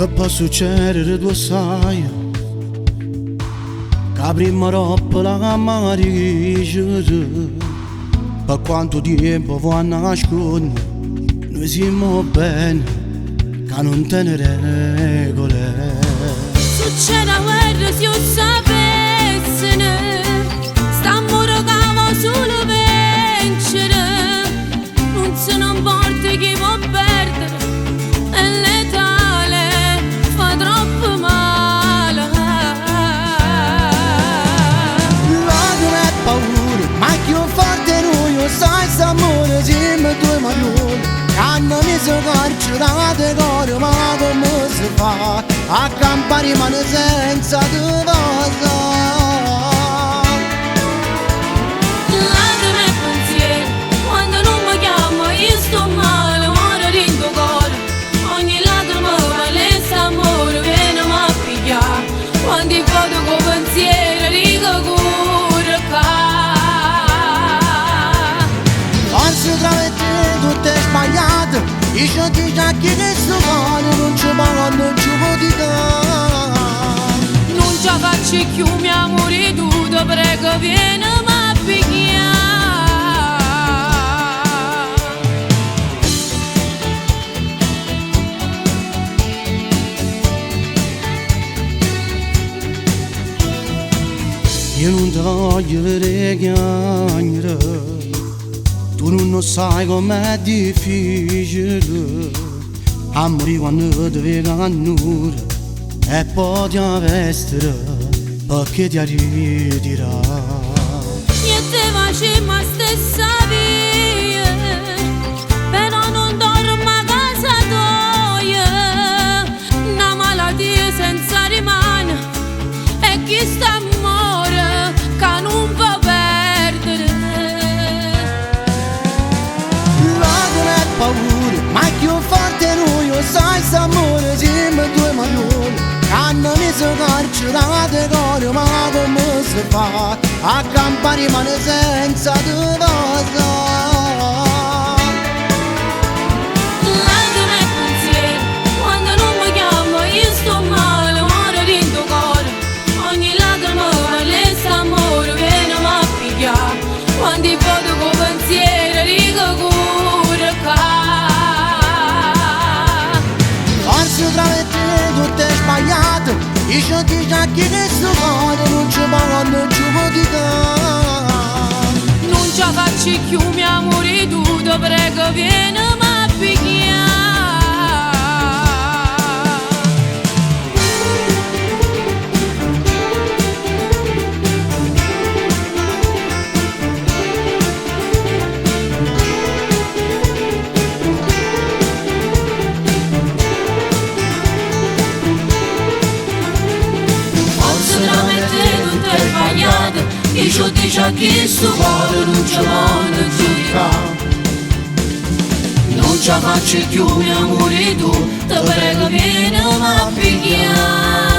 Che può succedere tu sai, che la prima roba la mamma dice, per quanto tempo può nascondere, noi siamo bene, che non te ne regole. Succede la guerra se io sapessi, stiamo rogando solo vincere, non se ne importa chi può perdere, è letale, fa troppo male. L'odio è paura, ma più forte noi, sai s'amore, siamo due maglioni, hanno messo carcerate cuore, ma come si fa a campare mano senza difesa? Lacrime e pensieri, quando non mi chiama io sto male, muore dentro cuore, ogni lacrima vale s'amore, viene a pigliare, quando ti foto con pensieri dico curca. Forse tra me e te tutto è sbagliato, io ti già che questo cuore non ci parla, non ci può dire. Non ci faccio più mio amore, tu ti prego vieni a pigliare. Io non ti voglio vedere chiamare, tu non sai com'è difficile, a morire quando ti vedo a nulla e poi ti vestire perché ti ritirare. Io te facciamo la stessa via, però non dormo a casa tua, una malattia senza rimane, e chi sta a muore che non può perdere. L'odio è paura, ma più forte noi, sai s'amore, siamo due maglioni, hanno messo carcerate cuore, ma come si fa a campare mano senza difesa? Lacrime e pensieri, quando non mi chiama io sto male, muore dentro cuore, ogni lacrima vale s'amore, vieni a pigliare, quando ti foto con pensieri dico curca. Forse tra me e te tutto è sbagliato, io ti già che questo cuore non ci parla, non ci può dire. Non ci faccio più mio amore, tu ti prego vieni a pigliare. Io ti già chiesto cuore, non ci voglio giudicare, non ci faccio più mio amore, tu ti prego vieni a pigliare.